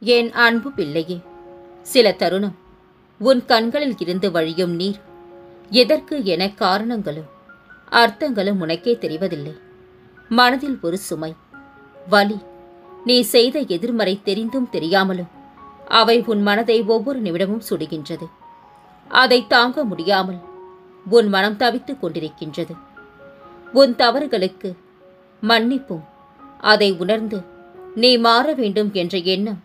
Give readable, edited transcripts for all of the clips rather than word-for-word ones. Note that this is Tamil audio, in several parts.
என் அன்பு பிள்ளையே, சில தருணம் உன் கண்களில் இருந்து வழியும் நீர் எதற்கு என காரணங்களும் அர்த்தங்களும் உனக்கே தெரிவதில்லை. மனதில் ஒரு சுமை, வலி, நீ செய்த எதிர்மறை தெரிந்தும் தெரியாமலும் அவை உன் மனதை ஒவ்வொரு நிமிடமும் சுடுகின்றது. அதை தாங்க முடியாமல் உன் மனம் தவித்துக் கொண்டிருக்கின்றது. உன் தவறுகளுக்கு மன்னிப்பும் அதை உணர்ந்து நீ மாற வேண்டும் என்ற எண்ணம்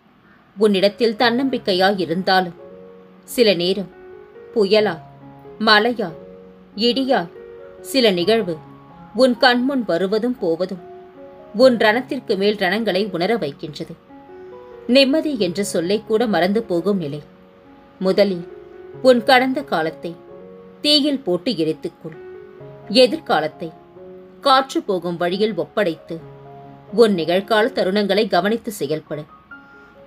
உன்னிடத்தில் தன்னம்பிக்கையாய் இருந்தாலும் சில நேரம் புயலாய், மழையாய், இடியாய் சில நிகழ்வு உன் கண்முன் வருவதும் போவதும் உன் ரணத்திற்கு மேல் ரணங்களை உணர வைக்கின்றது. நிம்மதி என்ற சொல்லை கூட மறந்து போகும் நிலை. முதலில் உன் கடந்த காலத்தை தீயில் போட்டு எரித்துக்கொள். எதிர்காலத்தை காற்று போகும் வழியில் ஒப்படைத்து உன் நிகழ்கால தருணங்களை கவனித்து செயல்பட.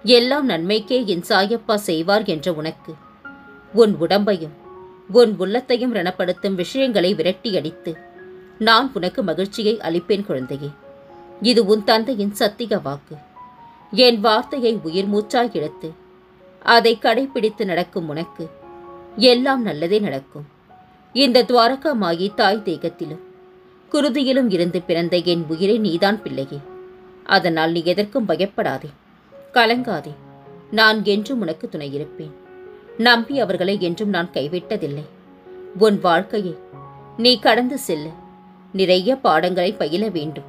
எல்லாம் நன்மைக்கே என் சாயப்பா செய்வார் என்ற உனக்கு உன் உடம்பையும் உன் உள்ளத்தையும் ரணப்படுத்தும் விஷயங்களை விரட்டி அடித்து நான் உனக்கு மகிழ்ச்சியை அளிப்பேன் குழந்தையே. இது உன் தந்தையின் சத்திய வாக்கு. என் வார்த்தையை உயிர் மூச்சாய் எடுத்து அதை கடைபிடித்து நடக்கும் உனக்கு எல்லாம் நல்லதே நடக்கும். இந்த துவாரகா மாயி தாய் தேகத்திலும் குருதியிலும் இருந்து பிறந்த என் உயிரை நீதான் பிள்ளையே. அதனால் நீ எதற்கும் பயப்படாதே, கலங்காதே. நான் என்றும் உனக்கு துணையிருப்பேன். நம்பி அவர்களை என்றும் நான் கைவிட்டதில்லை. உன் வாழ்க்கையை நீ கடந்து செல்ல நிறைய பாடங்களை பயில வேண்டும்.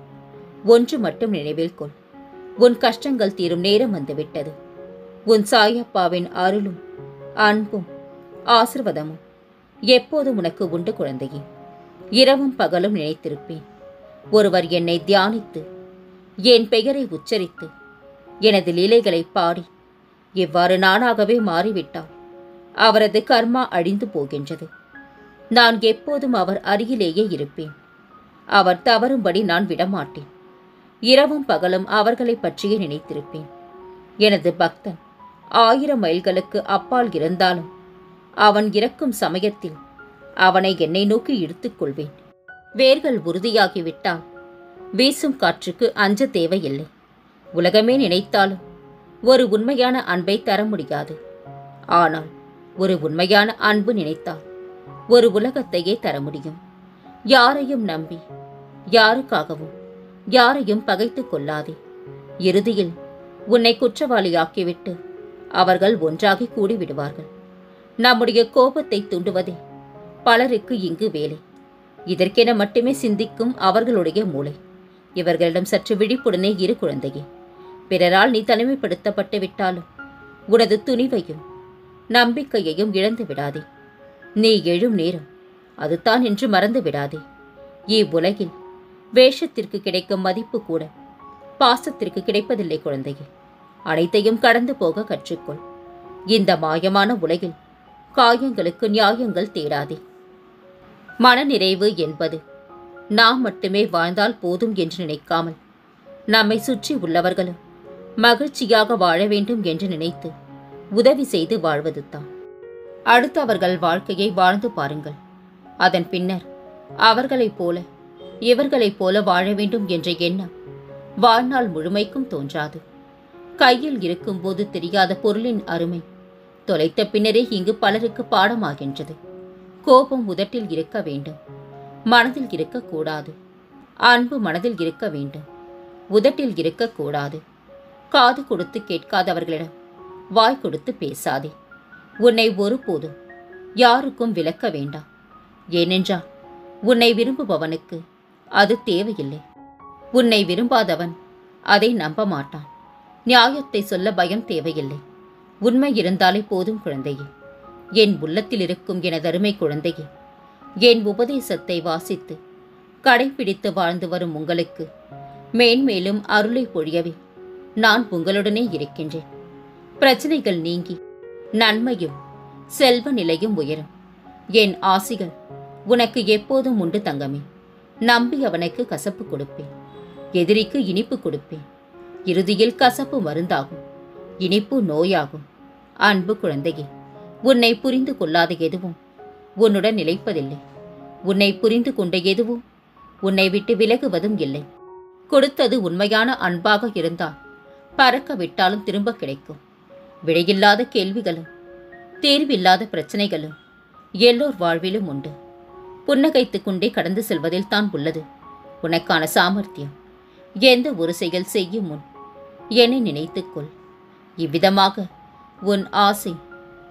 ஒன்று மட்டும் நினைவில் கொள், உன் கஷ்டங்கள் தீரும் நேரம் வந்துவிட்டது. உன் சாயப்பாவின் அருளும் அன்பும் ஆசிர்வாதமும் எப்போதும் உனக்கு உண்டு குழந்தையே. இரவும் பகலும் நினைத்திருப்பேன். ஒருவர் என்னை தியானித்து என் பெயரை உச்சரித்து எனது லீலைகளை பாடி இவ்வாறு நானாகவே மாறிவிட்டால் அவரது கர்மா அழிந்து போகின்றது. நான் எப்போதும் அவர் அருகிலேயே இருப்பேன். அவர் தவறும்படி நான் விடமாட்டேன். இரவும் பகலும் அவர்களை பற்றியே நினைத்திருப்பேன். எனது பக்தன் 1000 மைல்களுக்கு அப்பால் இருந்தாலும் அவன் இறக்கும் சமயத்தில் அவனை என்னை நோக்கி இழுத்துக் கொள்வேன். வேர்கள் உறுதியாகிவிட்டால் வீசும் காற்றுக்கு அஞ்ச தேவையில்லை. உலகமே நினைத்தாலும் ஒரு உண்மையான அன்பை தர முடியாது. ஆனால் ஒரு உண்மையான அன்பு நினைத்தால் ஒரு உலகத்தையே தர முடியும். யாரையும் நம்பி யாருக்காகவும் யாரையும் பகைத்துக் கொள்ளாதே. இறுதியில் உன்னை குற்றவாளியாக்கிவிட்டு அவர்கள் ஒன்றாகி கூடிவிடுவார்கள். நம்முடைய கோபத்தை தூண்டுவதே பலருக்கு இங்கு வேலை. இதற்கென மட்டுமே சிந்திக்கும் அவர்களுடைய மூளை. இவர்களிடம் சற்று விழிப்புடனே இரு குழந்தையே. பிறரால் நீ தனிமைப்படுத்தப்பட்டு விட்டாலும் உனது துணிவையும் நம்பிக்கையையும் இழந்து விடாதே. நீ எழும் நேரம் அதுதான் என்று மறந்து விடாதே. இவ்வுலகில் வேஷத்திற்கு கிடைக்கும் மதிப்பு கூட பாசத்திற்கு கிடைப்பதில்லை குழந்தையே. அனைத்தையும் கடந்து போக கற்றுக்கொள். இந்த மாயமான உலகில் காயங்களுக்கு நியாயங்கள் தேடாதே. மனநிறைவு என்பது நாம் மட்டுமே வாழ்ந்தால் போதும் என்று நினைக்காமல் நம்மை சுற்றி உள்ளவர்களும் மகிழ்ச்சியாக வாழ வேண்டும் என்று நினைத்து உதவி செய்து வாழ்வது தான். அடுத்தவர்கள் வாழ்க்கையை வாழ்ந்து பாருங்கள். அதன் பின்னர் அவர்களைப் போல இவர்களைப் போல வாழ வேண்டும் என்ற எண்ணம் வாழ்நாள் முழுமைக்கும் தோன்றாது. கையில் இருக்கும்போது தெரியாத பொருளின் அருமை தொலைத்த பின்னரே இங்கு பலருக்கு பாடமாகின்றது. கோபம் உதட்டில் இருக்க வேண்டும், மனதில் இருக்கக்கூடாது. அன்பு மனதில் இருக்க வேண்டும், உதட்டில் இருக்கக்கூடாது. காது கொடுத்து கேட்காதவர்களிடம் வாய் கொடுத்து பேசாதே. உன்னை ஒருபோதும் யாருக்கும் விளக்க வேண்டாம். ஏனென்றால் உன்னை விரும்புபவனுக்கு அது தேவையில்லை. உன்னை விரும்பாதவன் அதை நம்ப மாட்டான். நியாயத்தை சொல்ல பயம் தேவையில்லை. உண்மை இருந்தாலே போதும் குழந்தையே. என் உள்ளத்தில் இருக்கும் எனதருமை குழந்தையே, என் உபதேசத்தை வாசித்து கடைபிடித்து வாழ்ந்து வரும் உங்களுக்கு மேன்மேலும் அருளை பொழியவே நான் உங்களுடனே இருக்கின்றேன். பிரச்சனைகள் நீங்கி நன்மையும் செல்வ நிலையும் உயரும். என் ஆசிகள் உனக்கு எப்போதும் உண்டு தங்கமே. நம்பி அவனுக்கு கசப்பு கொடுப்பேன், எதிரிக்கு இனிப்பு கொடுப்பேன். இறுதியில் கசப்பு மருந்தாகும், இனிப்பு நோயாகும். அன்பு குழந்தையே, உன்னை புரிந்து கொள்ளாத எதுவும் உன்னுடன் நிலைப்பதில்லை. உன்னை புரிந்து கொண்ட எதுவும் உன்னை விட்டு விலகுவதும் இல்லை. கொடுத்தது உண்மையான அன்பாக இருந்தால் பறக்க விட்டாலும் திரும்ப கிடைக்கும். விடையில்லாத கேள்விகளும் தீர்வில்லாத பிரச்சனைகளும் எல்லோர் வாழ்விலும் உண்டு. புன்னகைத்துக் கொண்டே கடந்து செல்வதில் தான் உள்ளது உனக்கான சாமர்த்தியம். எந்த ஒரு செயல் செய்யும் முன் என்னை நினைத்துக்கொள். இவ்விதமாக உன் ஆசை,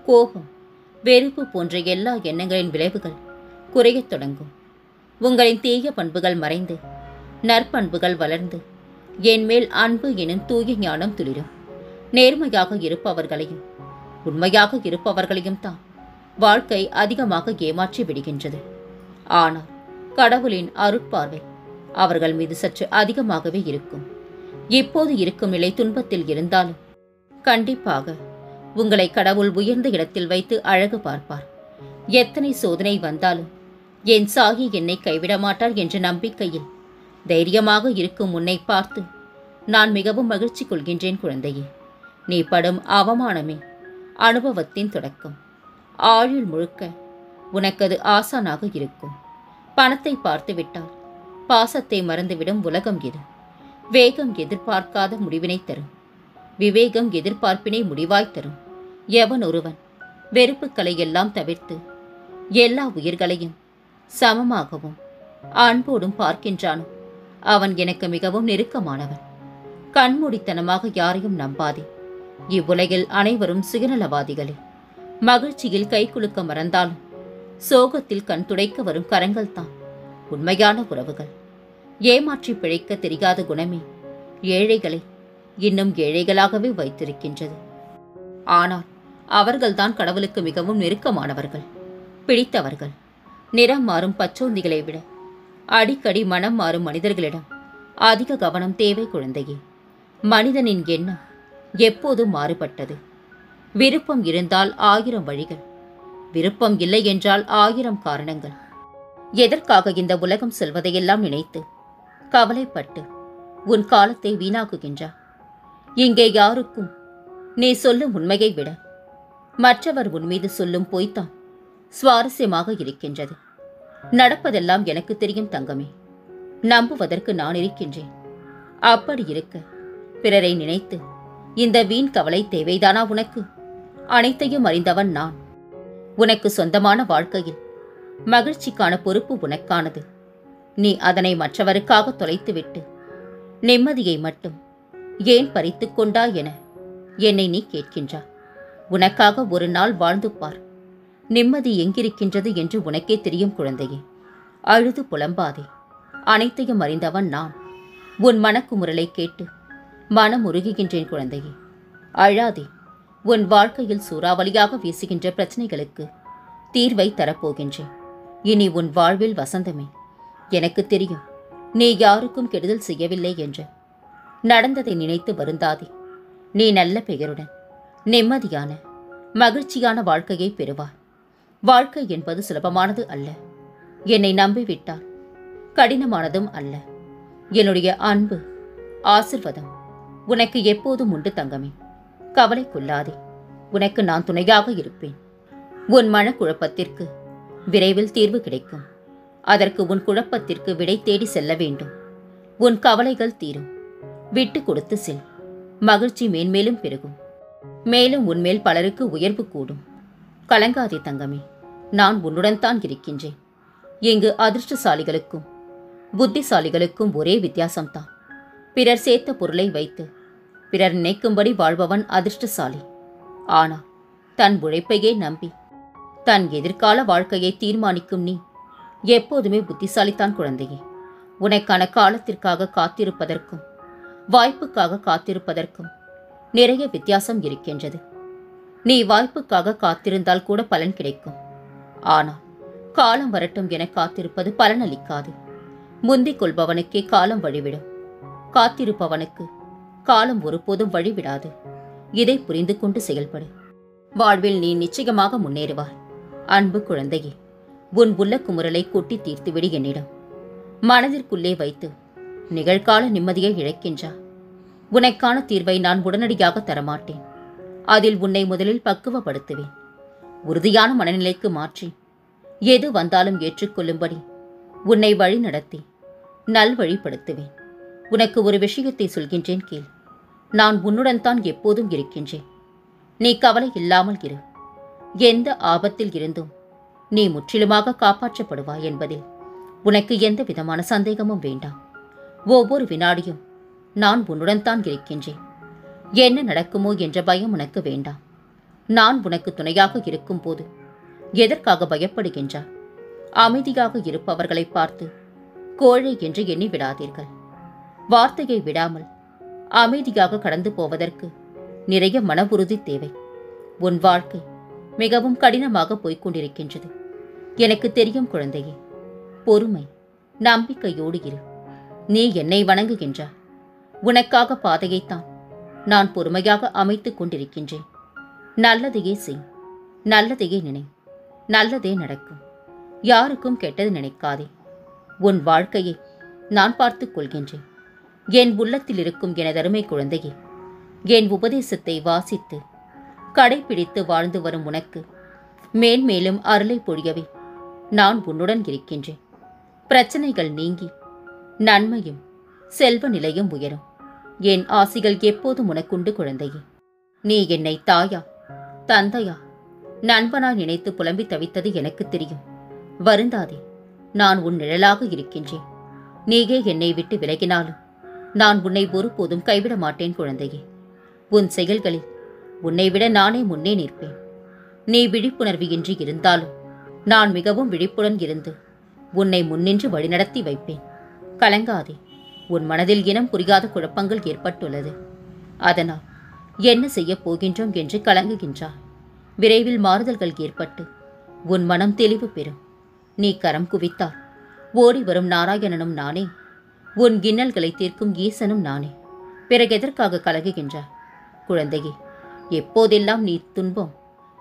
கோபம், வெறுப்பு போன்ற எல்லா எண்ணங்களின் விளைவுகள் குறையத் தொடங்கும். உங்களின் தீய பண்புகள் மறைந்து நற்பண்புகள் வளர்ந்து என் மேல் அன்பு எனும் தூய ஞானம் துளிரும். நேர்மையாக இருப்பவர்களையும் உண்மையாக இருப்பவர்களையும் தான் வாழ்க்கை அதிகமாக ஏமாற்றி விடுகின்றது. ஆனால் கடவுளின் அருட்பார்வை அவர்கள் மீது சற்று அதிகமாகவே இருக்கும். இப்போது இருக்கும் நிலை துன்பத்தில் இருந்தாலும் கண்டிப்பாக உங்களை கடவுள் உயர்ந்த இடத்தில் வைத்து அழகு பார்ப்பார். எத்தனை சோதனை வந்தாலும் என் சாகி என்னை கைவிட மாட்டார் என்ற நம்பிக்கையில் தைரியமாக இருக்கும் உன்னை பார்த்து நான் மிகவும் மகிழ்ச்சி கொள்கின்றேன் குழந்தையே. நீ படும் அவமானமே அனுபவத்தின் தொடக்கம். ஆயுள் முழுக்க உனக்கது ஆசானாக இருக்கும். பணத்தை பார்த்துவிட்டால் பாசத்தை மறந்துவிடும் உலகம் இது. வேகம் எதிர்பார்க்காத முடிவினை தரும். விவேகம் எதிர்பார்ப்பினை முடிவாய் தரும். எவன் ஒருவன் வெறுப்புக்களை எல்லாம் தவிர்த்து எல்லா உயிர்களையும் சமமாகவும் அன்போடும் பார்க்கின்றானோ அவன் எனக்கு மிகவும் நெருக்கமானவன். கண்மூடித்தனமாக யாரையும் நம்பாதே. இவ்வுலகில் அனைவரும் சுயநலவாதிகளே. மகிழ்ச்சியில் கை குலுக்க மறந்தாலும் சோகத்தில் கண் துடைக்க வரும் கரங்கள் தான் உண்மையான உறவுகள். ஏமாற்றி பிழைக்க தெரியாத குணமே ஏழைகளை இன்னும் ஏழைகளாகவே வைத்திருக்கின்றது. ஆனால் அவர்கள்தான் கடவுளுக்கு மிகவும் நெருக்கமானவர்கள், பிடித்தவர்கள். நிறம் மாறும் பச்சோந்திகளை விட அடிக்கடி மனம் மாறும் மனிதர்களிடம் அதிக கவனம் தேவை குழந்தையே. மனிதனின் எண்ணம் எப்போதும் மாறுபட்டது. விருப்பம் இருந்தால் 1000 வழிகள், விருப்பம் இல்லை என்றால் 1000 காரணங்கள். எதற்காக இந்த உலகம் செல்வதையெல்லாம் நினைத்து கவலைப்பட்டு உன் காலத்தை வீணாக்குகின்றாய்? இங்கே யாருக்கும் நீ சொல்லும் உண்மையை விட மற்றவர் உன்மீது சொல்லும் பொய்தான் சுவாரஸ்யமாக இருக்கின்றது. நடப்பதெல்லாம் எனக்கு தெரியும் தங்கமே. நம்புவதற்கு நான் இருக்கின்றேன். அப்படி இருக்க பிறரை நினைத்து இந்த வீண் கவலை தேவைதானா உனக்கு? அனைத்தையும் அறிந்தவன் நான். உனக்கு சொந்தமான வாழ்க்கையில் மகிழ்ச்சிக்கான பொறுப்பு உனக்கானது. நீ அதனை மற்றவருக்காக தொலைத்துவிட்டு நிம்மதியை மட்டும் ஏன் பறித்துக் கொண்டாய் என என்னை நீ கேட்கின்றாய். உனக்காக ஒரு நாள் வாழ்ந்து பார். நிம்மதி எங்கிருக்கின்றது என்று உனக்கே தெரியும் குழந்தையே. அழுது புலம்பாதே. அனைத்தையும் அறிந்தவன் நான். உன் மனக்குமுறலை கேட்டு மனம் உருகுகின்றேன் குழந்தையே. அழாதே. உன் வாழ்க்கையில் சூறாவளியாக வீசுகின்ற பிரச்சனைகளுக்கு தீர்வை தரப்போகின்றேன். இனி உன் வாழ்வில் வசந்தமே. எனக்கு தெரியும் நீ யாருக்கும் கெடுதல் செய்யவில்லை என்று. நடந்ததை நினைத்து வருந்தாதே. நீ நல்ல பெயருடன் நிம்மதியான மகிழ்ச்சியான வாழ்க்கையை பெறுவார். வாழ்க்கை என்பது சுலபமானது அல்ல. என்னை நம்பிவிட்டால் கடினமானதும் அல்ல. என்னுடைய அன்பு ஆசிர்வாதம் உனக்கு எப்போதும் உண்டு தங்கமே. கவலை கொள்ளாதே. உனக்கு நான் துணையாக இருப்பேன். உன் மனக்குழப்பத்திற்கு விரைவில் தீர்வு கிடைக்கும். அதற்கு உன் குழப்பத்திற்கு விடை தேடி செல்ல வேண்டும். உன் கவலைகள் தீரும். விட்டு கொடுத்து செல். மகிழ்ச்சி மேன்மேலும் பெருகும். மேலும் உன்மேல் பலருக்கு உயர்வு கூடும். கலங்காதே தங்கமே. நான் உன்னுடன் தான் இருக்கின்றேன். இங்கு அதிர்ஷ்டசாலிகளுக்கும் புத்திசாலிகளுக்கும் ஒரே வித்தியாசம்தான். பிறர் சேர்த்த பொருளை வைத்து பிறர் நினைக்கும்படி வாழ்பவன் அதிர்ஷ்டசாலி. ஆனால் தன் உழைப்பையே நம்பி தன் எதிர்கால வாழ்க்கையை தீர்மானிக்கும் நீ எப்போதுமே புத்திசாலித்தான் குழந்தையே. உனக்கான காலத்திற்காக காத்திருப்பதற்கும் வாய்ப்புக்காக காத்திருப்பதற்கும் நிறைய வித்தியாசம் இருக்கின்றது. நீ வாய்ப்புக்காக காத்திருந்தால் கூட பலன் கிடைக்கும். ஆனால் காலம் வரட்டும் என காத்திருப்பது பலனளிக்காது. முந்திக் கொள்பவனுக்கே காலம் வழிவிடும். காத்திருப்பவனுக்கு காலம் ஒருபோதும் வழிவிடாது. இதை புரிந்து கொண்டு செயல்படு. வாழ்வில் நீ நிச்சயமாக முன்னேறுவாய். அன்பு குழந்தையே, உன் உள்ள குமுறலை கொட்டி தீர்த்துவிடு என்னிடம். மனதிற்குள்ளே வைத்து நிகழ்கால நிம்மதியை இழக்கின்றா. உனக்கான தீர்வை நான் உடனடியாக தரமாட்டேன். அதில் உன்னை முதலில் பக்குவப்படுத்துவேன். உறுதியான மனநிலைக்கு மாற்றி எது வந்தாலும் ஏற்றுக்கொள்ளும்படி உன்னை வழி நடத்தி நல்வழிப்படுத்துவேன். உனக்கு ஒரு விஷயத்தை சொல்கின்றேன் கேள். நான் உன்னுடன் தான் எப்போதும் இருக்கின்றேன். நீ கவலை இல்லாமல் இரு. எந்த ஆபத்தில் இருந்தும் நீ முற்றிலுமாக காப்பாற்றப்படுவாய் என்பதில் உனக்கு எந்த விதமான சந்தேகமும் வேண்டாம். ஒவ்வொரு வினாடியும் நான் உன்னுடன் தான் இருக்கின்றேன். என்ன நடக்குமோ என்ற பயம் உனக்கு வேண்டாம். நான் உனக்கு துணையாக இருக்கும் போது எதற்காக பயப்படுகின்றார்? அமைதியாக இருப்பவர்களை பார்த்து கோழை என்று எண்ணி விடாதீர்கள். வார்த்தையை விடாமல் அமைதியாக கடந்து போவதற்கு நிறைய மன உறுதி தேவை. உன் வாழ்க்கை மிகவும் கடினமாக போய்கொண்டிருக்கின்றது. எனக்கு தெரியும் குழந்தையே. பொறுமை, நம்பிக்கையோடு இரு. நீ என்னை வணங்குகின்றாய். உனக்காக பாதையைத்தான் நான் பொறுமையாக அமைத்துக் கொண்டிருக்கின்றேன். நல்லதையே செய், நல்லதையே நினை, நல்லதே நடக்கும். யாருக்கும் கெட்டது நினைக்காதே. உன் வாழ்க்கையை நான் பார்த்துக் கொள்கின்றேன். என் உள்ளத்தில் இருக்கும் எனதருமை குழந்தையே, என் உபதேசத்தை வாசித்து கடைபிடித்து வாழ்ந்து வரும் உனக்கு மேன்மேலும் அருளை பொழியவே நான் உன்னுடன் இருக்கின்றேன். பிரச்சனைகள் நீங்கி நன்மையும் செல்வ நிலையும் உயரும். என் ஆசிகள் எப்போதும் உனக்குண்டு குழந்தையே. நீ என்னை தாயா, தந்தையா, நண்பனா நினைத்து புலம்பி தவித்தது எனக்கு தெரியும். வருந்தாதே, நான் உன் நிழலாக இருக்கின்றேன். நீயே என்னை விட்டு விலகினாலும் நான் உன்னை ஒருபோதும் கைவிட மாட்டேன் குழந்தையே. உன் செயல்களில் உன்னை விட நானே முன்னே நிற்பேன். நீ விழிப்புணர்வு இன்றி இருந்தாலும் நான் மிகவும் விழிப்புடன் இருந்து உன்னை முன்னின்று வழிநடத்தி வைப்பேன். கலங்காதே. உன் மனதில் இனம் புரியாத குழப்பங்கள் ஏற்பட்டுள்ளது. அதனால் என்ன செய்யப் போகின்றோம் என்று கலங்குகின்றாய். விரைவில் மாறுதல்கள் ஏற்பட்டு உன் மனம் தெளிவு பெறும். நீ கரம் குவித்தால் ஓடி வரும் நாராயணனும் நானே. உன் இன்னல்களை தீர்க்கும் ஈசனும் நானே. பிறகு எதற்காக கலங்குகின்றாய் குழந்தையே? எப்போதெல்லாம் நீ துன்பம்,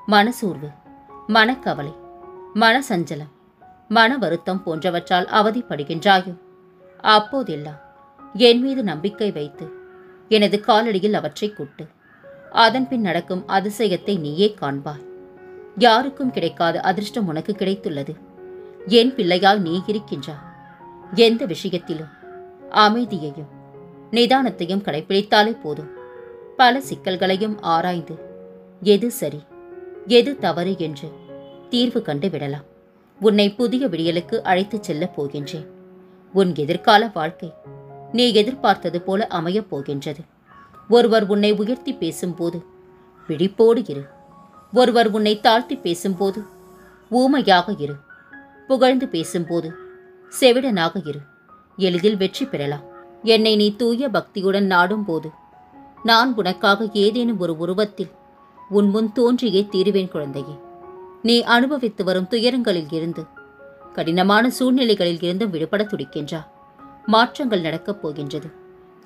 மனசோர்வு, மனக்கவலை, மனசஞ்சலம், மன வருத்தம் போன்றவற்றால் அவதிப்படுகின்றாயோ அப்போதெல்லாம் என் மீது நம்பிக்கை வைத்து எனது காலடியில் அவற்றை கூட்டு. அதன்பின் நடக்கும் அதிசயத்தை நீயே காண்பாய். யாருக்கும் கிடைக்காத அதிர்ஷ்டம் உனக்கு கிடைத்துள்ளது. என் பிள்ளையால் நீ இருக்கின்றாய். எந்த விஷயத்திலும் அமைதியையும் நிதானத்தையும் கடைபிடித்தாலே போதும். பல சிக்கல்களையும் ஆராய்ந்து எது சரி எது தவறு என்று தீர்வு கண்டு விடலாம். உன்னை புதிய விடியலுக்கு அழைத்துச் செல்லப் போகின்றேன். உன் எதிர்கால வாழ்க்கை நீ எதிர்பார்த்தது போல அமையப் போகின்றது. ஒருவர் உன்னை உயர்த்தி பேசும்போது விழிப்போடு இரு. ஒருவர் உன்னை தாழ்த்தி பேசும்போது ஊமையாக இரு. புகழ்ந்து பேசும்போது செவிடனாக இரு. எளிதில் வெற்றி பெறலாம். என்னை நீ தூய பக்தியுடன் நாடும் போது நான் உனக்காக ஏதேனும் ஒரு உருவத்தில் உன் முன் தோன்றியே தீருவேன் குழந்தையே. நீ அனுபவித்து வரும் துயரங்களில் இருந்து, கடினமான சூழ்நிலைகளில் இருந்து விடுபட துடிக்கின்றா. மாற்றங்கள் நடக்கப் போகின்றது.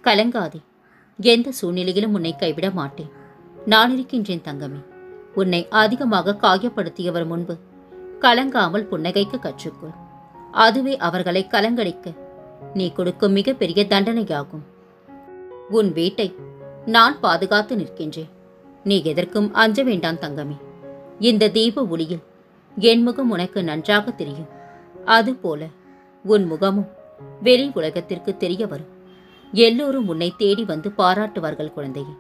கலங்காதே. எந்த சூழ்நிலையிலும் உன்னை கைவிட மாட்டேன். நான் இருக்கின்றேன் தங்கமே. உன்னை அதிகமாக காயப்படுத்தியவர் முன்பு கலங்காமல் புன்னகைக்க கற்றுக்கொள். அதுவே அவர்களை கலங்கடிக்க நீ கொடுக்கும் மிகப்பெரிய தண்டனையாகும். உன் வீட்டை நான் பாதுகாத்து நிற்கின்றேன். நீ எதற்கும் அஞ்ச வேண்டாம் தங்கமே. இந்த தீப ஒளியில் என் முகம் உனக்கு நன்றாக தெரியும். அதுபோல உன் முகமும் வெளி உலகத்திற்கு தெரிய வரும். எல்லோரும் உன்னை தேடி வந்து பாராட்டுவார்கள் குழந்தையே.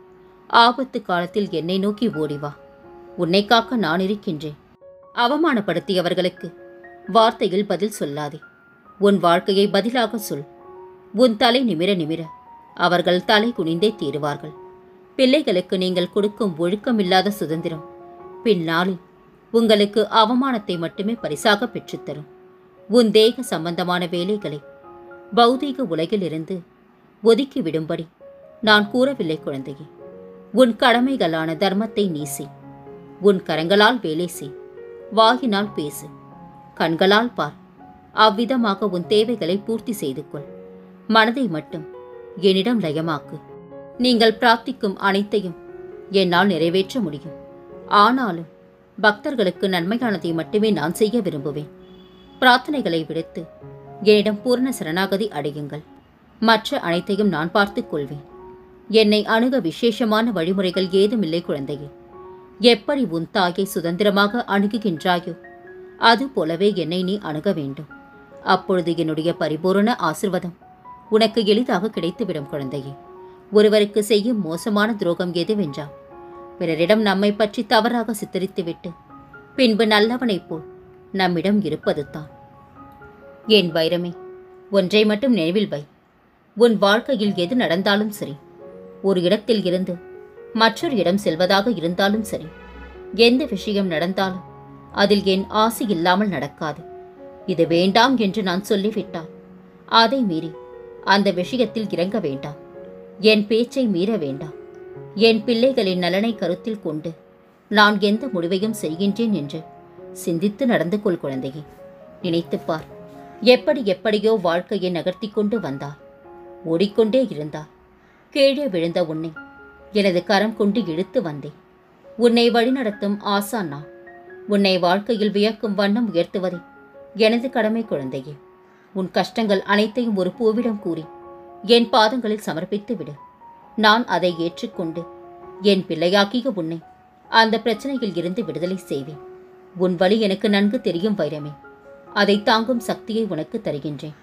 ஆபத்து காலத்தில் என்னை நோக்கி ஓடிவா. உன்னை காக்க நான் இருக்கின்றேன். அவமானப்படுத்தியவர்களுக்கு வார்த்தையில் பதில் சொல்லாதே. உன் வாழ்க்கையை பதிலாக சொல். உன் தலை நிமிர நிமிர அவர்கள் தலை குனிந்தே தீருவார்கள். பிள்ளைகளுக்கு நீங்கள் கொடுக்கும் ஒழுக்கமில்லாத சுதந்திரம் பின்னாளில் உங்களுக்கு அவமானத்தை மட்டுமே பரிசாக பெற்றுத்தரும். உன் தேக சம்பந்தமான வேலைகளை பௌதீக உலகிலிருந்து ஒதுக்கிவிடும்படி நான் கூறவில்லை குழந்தையே. உன் கடமைகளான தர்மத்தை நீ செய். உன் கரங்களால் வேலை செய். வாயினால் பேசு. கண்களால் பார். அவ்விதமாக உன் தேவைகளை பூர்த்தி செய்து கொள். மனதை மட்டும் என்னிடம் லயமாக்கு. நீங்கள் பிரார்த்திக்கும் அனைத்தையும் என்னால் நிறைவேற்ற முடியும். ஆனாலும் பக்தர்களுக்கு நன்மையானதை மட்டுமே நான் செய்ய விரும்புவேன். பிரார்த்தனைகளை விடுத்து என்னிடம் பூர்ண சரணாகதி அடையுங்கள். மற்ற அனைத்தையும் நான் பார்த்துக் கொள்வேன். என்னை அணுக விசேஷமான வழிமுறைகள் ஏதுமில்லை குழந்தையே. எப்படி உன் தாயை சுதந்திரமாக அணுகுகின்றாயோ அது போலவே என்னை நீ அணுக வேண்டும். அப்பொழுது என்னுடைய பரிபூரண ஆசிர்வாதம் உனக்கு எளிதாக கிடைத்துவிடும் குழந்தையே. ஒருவருக்கு செய்யும் மோசமான துரோகம் எதுவென்றால் பிறரிடம் நம்மை பற்றி தவறாக சித்தரித்துவிட்டு பின்பு நல்லவனைப் போல் நம்மிடம் இருப்பதுதான். என் வைரமே, ஒன்றை மட்டும் நினைவில் வை. உன் வாழ்க்கையில் எது நடந்தாலும் சரி, ஒரு இடத்தில் இருந்து மற்றொரு இடம் செல்வதாக இருந்தாலும் சரி, எந்த விஷயம் நடந்தாலும் அதில் என் ஆசை இல்லாமல் நடக்காது. இது வேண்டாம் என்று நான் சொல்லிவிட்டால் அதை மீறி அந்த விஷயத்தில் இறங்க வேண்டாம். என் பேச்சை மீற வேண்டாம். என் பிள்ளைகளின் நலனை கருத்தில் கொண்டு நான் எந்த முடிவையும் செய்கின்றேன் என்று சிந்தித்து நடந்து கொள் குழந்தையே. நினைத்துப்பார், எப்படியோ வாழ்க்கையை நகர்த்தி கொண்டு வந்தார். ஓடிக்கொண்டே இருந்தார். கீழே விழுந்த உன்னை எனது கரம் கொண்டு இழுத்து வந்தேன். உன்னை வழிநடத்தும் ஆசான் நான். உன்னை வாழ்க்கையில் வியக்கும் வண்ணம் உயர்த்துவதே எனது கடமை குழந்தையே. உன் கஷ்டங்கள் அனைத்தையும் ஒரு பூவிடம் கூறி என் பாதங்களில் சமர்ப்பித்து விடு. நான் அதை ஏற்றுக்கொண்டு என் பிள்ளையாக்கிய உன்னை அந்த பிரச்சனையில் இருந்து விடுதலை செய்வேன். உன் வழி எனக்கு நன்கு தெரியும் வைரமே. அதை தாங்கும் சக்தியை உனக்கு தருகின்றேன்.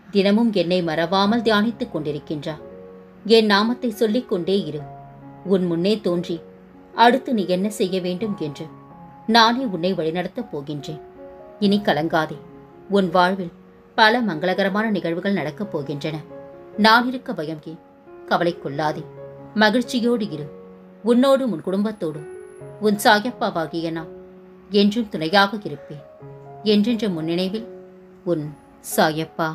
தினமும் என்னை மறவாமல் தியானித்துக் கொண்டிருக்கின்றார். என் நாமத்தை சொல்லிக் கொண்டே இரு. உன் முன்னே தோன்றி அடுத்து நீ என்ன செய்ய வேண்டும் என்று நானே உன்னை வழிநடத்தப் போகின்றேன். இனி கலங்காதே. உன் வாழ்வில் பல மங்களகரமான நிகழ்வுகள் நடக்கப் போகின்றன. நான் இருக்க பயம் ஏன்? கவலை கொள்ளாதே. மகிழ்ச்சியோடு இரு. உன்னோடும் உன் குடும்பத்தோடும் உன் சாயப்பாவாகிய நான் என்றும் துணையாக இருப்பேன். என்றென்ற முன்னினைவில் உன் சாயப்பா.